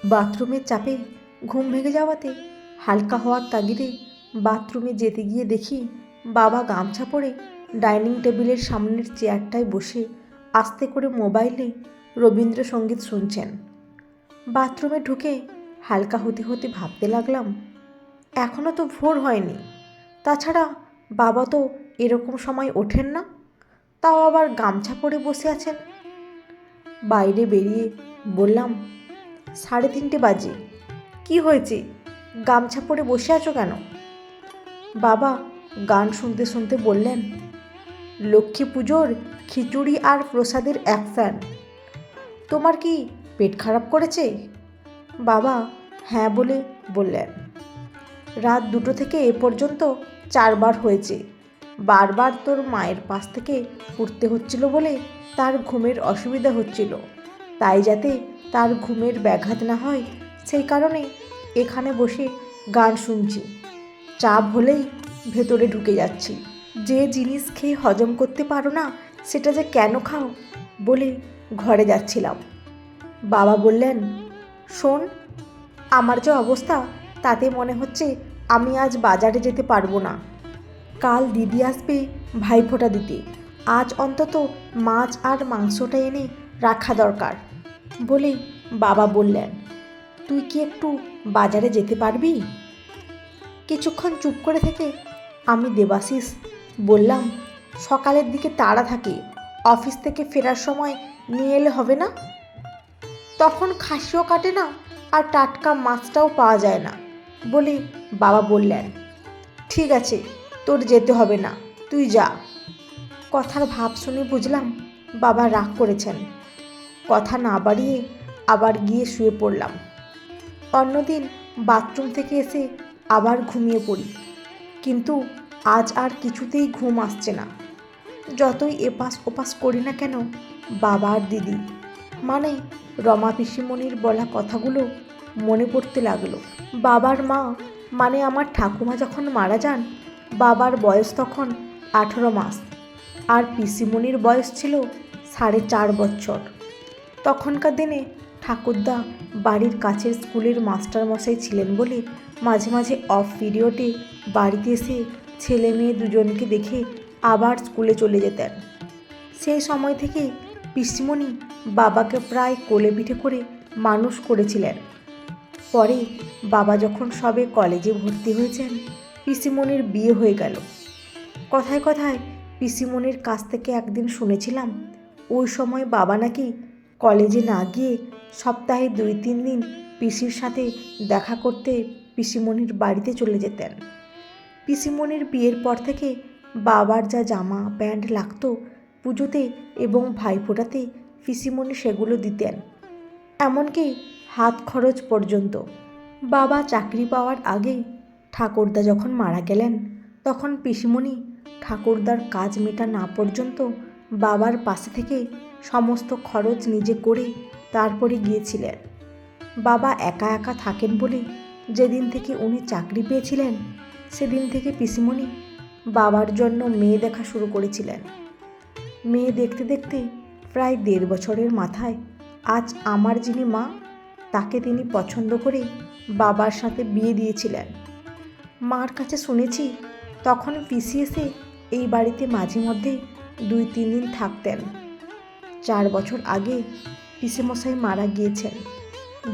বাথরুমের চাপে ঘুম ভেঙে যাওয়াতে হালকা হওয়ার তাগিদে বাথরুমে যেতে গিয়ে দেখি বাবা গামছা পরে ডাইনিং টেবিলের সামনের চেয়ারটায় বসে আস্তে করে মোবাইলে রবীন্দ্রসঙ্গীত শুনছেন। বাথরুমে ঢুকে হালকা হতে হতে ভাবতে লাগলাম, এখনও তো ভোর হয়নি, তাছাড়া বাবা তো এরকম সময় ওঠেন না, তাও আবার গামছা পরে বসে আছেন। বাইরে বেরিয়ে বললাম, 3:30 বাজে, কি হয়েছে, গামছা পরে বসে আছো কেন? বাবা গান শুনতে শুনতে বললেন, লক্ষ্মী পুজোর খিচুড়ি আর প্রসাদের অ্যাকশন। তোমার কি পেট খারাপ করেছে? বাবা হ্যাঁ বলে বললেন, রাত 2টো থেকে এ পর্যন্ত 4বার হয়েছে। বারবার তোর মায়ের পাশ থেকে উঠতে হচ্ছিল বলে তার ঘুমের অসুবিধা হচ্ছিল, তাই যাতে তার ঘুমের ব্যাঘাত না হয় সেই কারণে এখানে বসে গান শুনছি। চাপ হলেই ভেতরে ঢুকে যাচ্ছি। যে জিনিস খেয়ে হজম করতে পারো না সেটা যে কেন খাও বলে ঘরে যাচ্ছিলাম। বাবা বললেন, শোন, আমার যে অবস্থা তাতে মনে হচ্ছে আমি আজ বাজারে যেতে পারবো না। কাল দিদি আসবে ভাইফোঁটা দিতে, আজ অন্তত মাছ আর মাংসটা এনে রাখা দরকার বলে বাবা বললেন, তুই কি একটু বাজারে যেতে পারবি? কিছুক্ষণ চুপ করে থেকে আমি দেবাশিস বললাম, সকালের দিকে তাড়া থাকে, অফিস থেকে ফেরার সময় নিয়ে এলে হবে না? তখন খাসিও কাটে না আর টাটকা মাছটাও পাওয়া যায় না বলে বাবা বললেন, ঠিক আছে, তোর যেতে হবে না, তুই যা। কথার ভাব শুনে বুঝলাম বাবা রাগ করেছেন। কথা না বাড়িয়ে আবার গিয়ে শুয়ে পড়লাম। অন্যদিন বাথরুম থেকে এসে আবার ঘুমিয়ে পড়ি, কিন্তু আজ আর কিছুতেই ঘুম আসছে না। যতই এপাশ ওপাশ করি না কেন, বাবা আর দিদি মানে রমা পিসিমণির বলা কথাগুলো মনে পড়তে লাগলো। বাবার মা মানে আমার ঠাকুমা যখন মারা যান, বাবার বয়স তখন 18 মাস আর পিসিমণির বয়স ছিল 4.5 বছর। তখনকার দিনে ঠাকুরদা বাড়ির কাছের স্কুলের মাস্টারমশাই ছিলেন বলে মাঝে মাঝে অফ পিরিয়ডে বাড়িতে এসে ছেলে মেয়ে দুজনকে দেখে আবার স্কুলে চলে যেতেন। সেই সময় থেকে পিসিমণি বাবাকে প্রায় কোলে পিঠে করে মানুষ করেছিলেন। পরে বাবা যখন সবে কলেজে ভর্তি হয়েছেন, পিসিমণির বিয়ে হয়ে গেল। কথায় কথায় পিসিমণির কাছ থেকে একদিন শুনেছিলাম, ওই সময় বাবা নাকি কলেজে না গিয়ে সপ্তাহে 2-3 দিন পিসির সাথে দেখা করতে পিসিমণির বাড়িতে চলে যেতেন। পিসিমণির বিয়ের পর থেকে বাবার যা জামা প্যান্ট লাগতো পুজোতে এবং ভাইফোঁটাতে পিসিমণি সেগুলো দিতেন, এমনকি হাত খরচ পর্যন্ত। বাবা চাকরি পাওয়ার আগে ঠাকুরদা যখন মারা গেলেন, তখন পিসিমণি ঠাকুরদার কাজ মেটা না পর্যন্ত বাবার পাশে থেকে সমস্ত খরচ নিজে করে তারপরে গিয়েছিলেন। বাবা একা একা থাকেন বলে যেদিন থেকে উনি চাকরি পেয়েছিলেন সেদিন থেকে পিসিমণি বাবার জন্য মেয়ে দেখা শুরু করেছিলেন। মেয়ে দেখতে দেখতে প্রায় 1.5 বছরের মাথায় আজ আমার যিনি মা তাকে তিনি পছন্দ করে বাবার সাথে বিয়ে দিয়েছিলেন। মার কাছে শুনেছি তখন পিসি এসে এই বাড়িতে মাঝে মধ্যেই 2-3 দিন থাকতেন। 4 বছর আগে পিসেমশাই মারা গিয়েছেন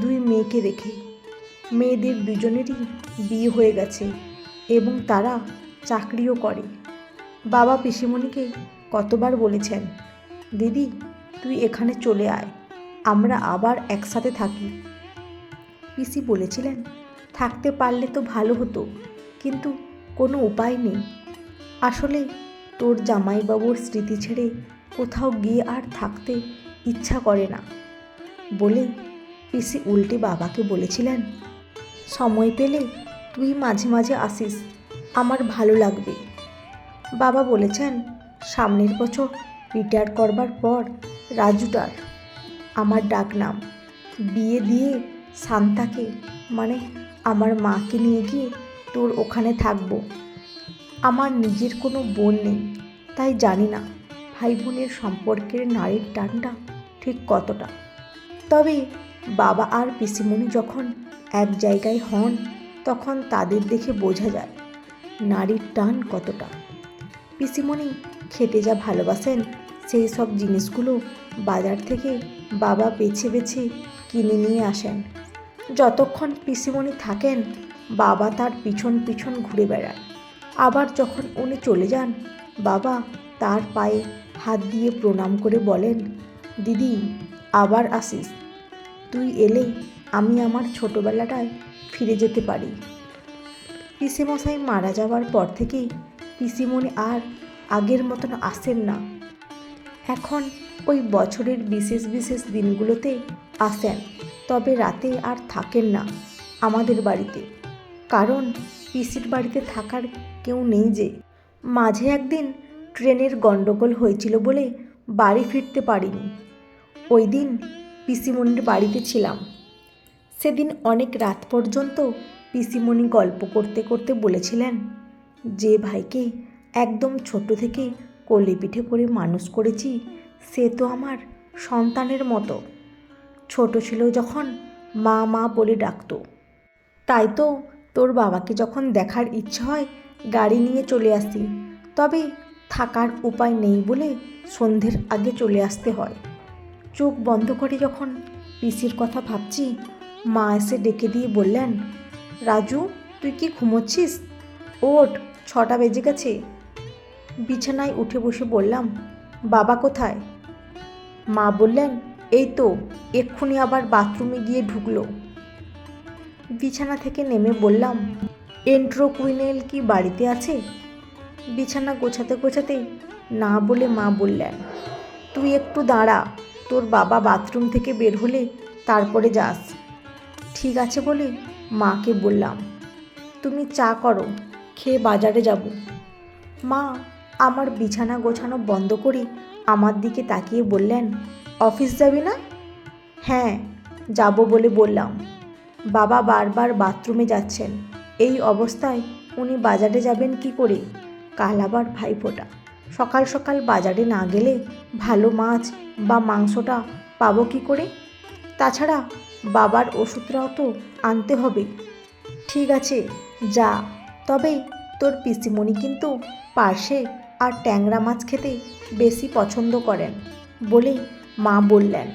2 মেয়েকে রেখে। মেয়েদের দুজনেরই বিয়ে হয়ে গেছে এবং তারা চাকরিও করে। বাবা পিসিমণিকে কতবার বলেছেন, দিদি তুই এখানে চলে আয়, আমরা আবার একসাথে থাকি। পিসি বলেছিলেন, থাকতে পারলে তো ভালো হতো, কিন্তু কোনো উপায় নেই। আসলে তোর জামাইবাবুর স্মৃতি ছেড়ে কোথাও গিয়ে আর থাকতে ইচ্ছা করে না বলে পিসি উল্টে বাবাকে বলেছিলেন, সময় পেলে তুই মাঝে মাঝে আসিস, আমার ভালো লাগবে। বাবা বলেছেন, সামনের বছর রিটায়ার করবার পর রাজুটার আমার ডাকনাম বিয়ে দিয়ে শান্তাকে মানে আমার মাকে নিয়ে গিয়ে তোর ওখানে থাকবো। আমার নিজের কোনো বোন নেই, তাই জানি না ভাই বোনের সম্পর্কের নাড়ির টানটা ঠিক কতটা। তবে বাবা আর পিসিমণি যখন এক জায়গায় হন তখন তাদের দেখে বোঝা যায় নারীর টান কতটা। পিসিমণি খেতে যা ভালোবাসেন সেই সব জিনিসগুলো বাজার থেকে বাবা বেছে বেছে কিনে নিয়ে আসেন। যতক্ষণ পিসিমণি থাকেন বাবা তার পিছন পিছন ঘুরে বেড়ান। আবার যখন উনি চলে যান বাবা তার পায়ে হাত দিয়ে প্রণাম করে বলেন, দিদি আবার আসিস, তুই এলে আমি আমার ছোটোবেলাটায় ফিরে যেতে পারি। পিসেমশাই মারা যাওয়ার পর থেকেই পিসিমণি আর আগের মতন আসেন না। এখন ওই বছরের বিশেষ বিশেষ দিনগুলোতে আসেন, তবে রাতে আর থাকেন না আমাদের বাড়িতে, কারণ পিসির বাড়িতে থাকার কেউ নেই যে। মাঝে একদিন ট্রেনের গণ্ডগোল হয়েছিল বলে বাড়ি ফিরতে পারিনি। ওই দিন পিসিমণির বাড়িতে ছিলাম। সেদিন অনেক রাত পর্যন্ত পিসিমণি গল্প করতে করতে বলেছিলেন, যে ভাইকে একদম ছোট থেকে কোলে পিঠে করে মানুষ করেছি সে তো আমার সন্তানের মতো। ছোট ছিল যখন মা মা বলে ডাকতো, তাই তো তোর বাবাকে যখন দেখার ইচ্ছে হয় গাড়ি নিয়ে চলে আসি, তবে থাকার উপায় নেই বলে সন্ধ্যের আগে চলে আসতে হয়। চোখ বন্ধ করে যখন পিসির কথা ভাবছি মা এসে ডেকে দিয়ে বললেন, রাজু তুই কি ঘুমোচ্ছিস? ওঠ, 6টা বেজে গেছে। বিছানায় উঠে বসে বললাম, বাবা কোথায়? মা বললেন, এই তো এক্ষুনি আবার বাথরুমে গিয়ে ঢুকলো। বিছানা থেকে নেমে বললাম, এন্ট্রোকুইনেল কি বাড়িতে আছে? বিছানা গোছাতে গোছাতে না বলে মা বললেন, তুই একটু দাঁড়া, তোর বাবা বাথরুম থেকে বের হলে তারপরে যাস। ঠিক আছে বলে মাকে বললাম, তুমি চা করো, খেয়ে বাজারে যাব। মা আমার বিছানা গোছানো বন্ধ করে আমার দিকে তাকিয়ে বললেন, অফিস যাবি না? হ্যাঁ যাব বলে বললাম। বাবা বারবার বাথরুমে যাচ্ছেন, এই অবস্থায় উনি বাজারে যাবেন কি করে? কাল আবার ভাইফোঁটা, সকাল সকাল বাজারে না গেলে ভালো মাছ বা মাংসটা পাবো কি করে? তাছাড়া বাবার ওষুধটাও তো আনতে হবে। ঠিক আছে যা, তবে তোর পিসিমণি কিন্তু পার্শে আর ট্যাংরা মাছ খেতে বেশি পছন্দ করেন বলে মা বললেন,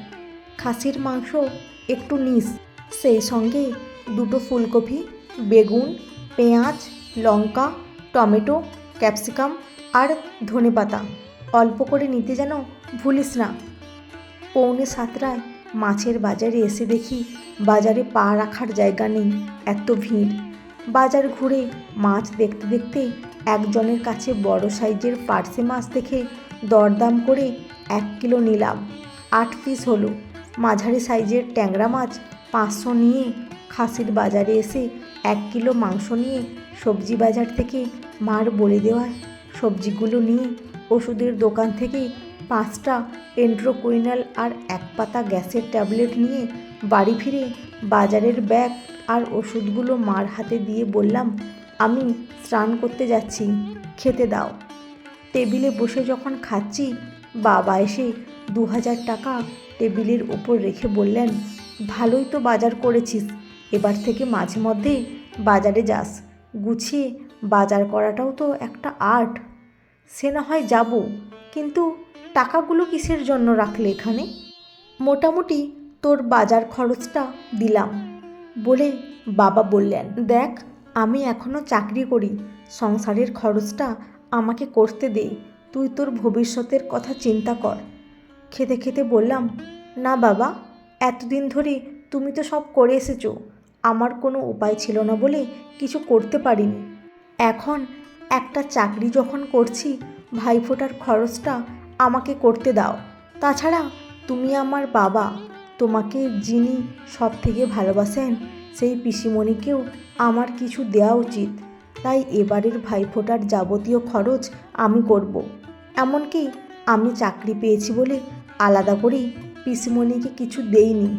খাসির মাংস একটু নিস, সেই সঙ্গে 2টো ফুলকপি, বেগুন, পেঁয়াজ, লঙ্কা, টমেটো, ক্যাপসিকাম আর ধনেপাতা অল্প করে নিতে যেন ভুলিস না। 6:45 মাছের বাজারে এসে দেখি বাজারে পা রাখার জায়গা নেই, এত ভিড়। বাজার ঘুরে মাছ দেখতে দেখতে একজনের কাছে বড় সাইজের পার্সে মাছ দেখে দরদাম করে 1 কিলো নিলাম। 8 পিস হলো। মাঝারি সাইজের ট্যাংরা মাছ 500 নিয়ে খাসির বাজারে এসে 1 কিলো মাংস নিয়ে সবজি বাজার থেকে মার বলে দেওয়া সবজিগুলো নিয়ে ওষুধের দোকান থেকে 5টা এন্ট্রোকুইনাল আর 1 পাতা গ্যাসের ট্যাবলেট নিয়ে বাড়ি ফিরে বাজারের ব্যাগ আর ওষুধগুলো মার হাতে দিয়ে বললাম, আমি স্নান করতে যাচ্ছি, খেতে দাও। টেবিলে বসে যখন খাচ্ছি বাবা এসে 2000 টাকা টেবিলের ওপর রেখে বললেন, ভালোই তো বাজার করেছিস, এবার থেকে মাঝে মধ্যে বাজারে যাস, গুছিয়ে বাজার করাটাও তো একটা আর্ট। সে না হয় যাব, কিন্তু টাকাগুলো কিসের জন্য রাখলে এখানে? মোটামুটি তোর বাজার খরচটা দিলাম বলে বাবা বললেন, দেখ আমি এখনও চাকরি করি, সংসারের খরচটা আমাকে করতে দে, তুই তোর ভবিষ্যতের কথা চিন্তা কর। খেতে খেতে বললাম, না বাবা, এতদিন ধরে তুমি তো সব করে এসেছো, আমার কোনো উপায় ছিল না বলে কিছু করতে পারিনি। এখন একটা চাকরি যখন করছি ভাইফোঁটার খরচটা আমাকে করতে দাও। তাছাড়া তুমি আমার বাবা, তোমাকে যিনি সব থেকে ভালোবাসেন সেই পিসিমণিকেও আমার কিছু দেওয়া উচিত, তাই এবারের ভাইফোঁটার যাবতীয় খরচ আমি করব। এমনকি আমি চাকরি পেয়েছি বলে আলাদা করেই পিসিমণিকে কিছু দেইনি।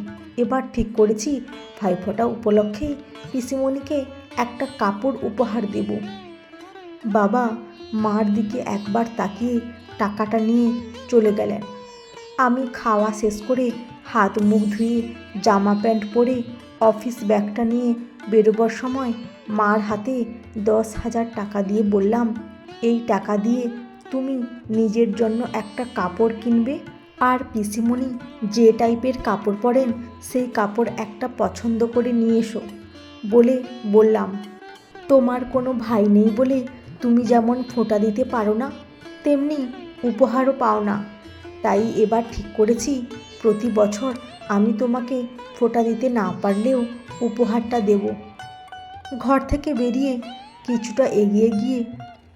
এবার ঠিক করেছি ভাইফোঁটা উপলক্ষেই পিসিমণিকে একটা কাপড় উপহার দেব। বাবা মার দিকে একবার তাকিয়ে টাকাটা নিয়ে চলে গেলেন। আমি খাওয়া শেষ করে হাত মুখ ধুয়ে জামা প্যান্ট পরে অফিস ব্যাগটা নিয়ে বেরোবার সময় মার হাতে 10,000 টাকা দিয়ে বললাম, এই টাকা দিয়ে তুমি নিজের জন্য একটা কাপড় কিনবে, আর পিসিমণি যে টাইপের কাপড় পরেন সেই কাপড় একটা পছন্দ করে নিয়ে এসো বলে বললাম, তোমার কোনো ভাই নেই বলে তুমি যেমন ফোঁটা দিতে পারো না, তেমনি উপহারও পাও না। তাই এবার ঠিক করেছি প্রতি বছর আমি তোমাকে ফোঁটা দিতে না পারলেও উপহারটা দেব। ঘর থেকে বেরিয়ে কিছুটা এগিয়ে গিয়ে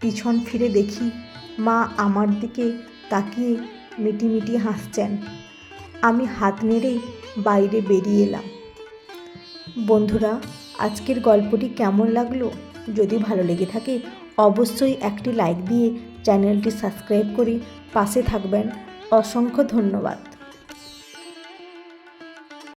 পিছন ফিরে দেখি মা আমার দিকে তাকিয়ে মিটিমিটি হাসছেন। আমি হাত নেড়ে বাইরে বেরিয়ে এলাম। বন্ধুরা, আজকের গল্পটি কেমন লাগলো? যদি ভালো লেগে থাকে অবশ্যই একটি লাইক দিয়ে চ্যানেলটি সাবস্ক্রাইব করে পাশে থাকবেন। অসংখ্য ধন্যবাদ।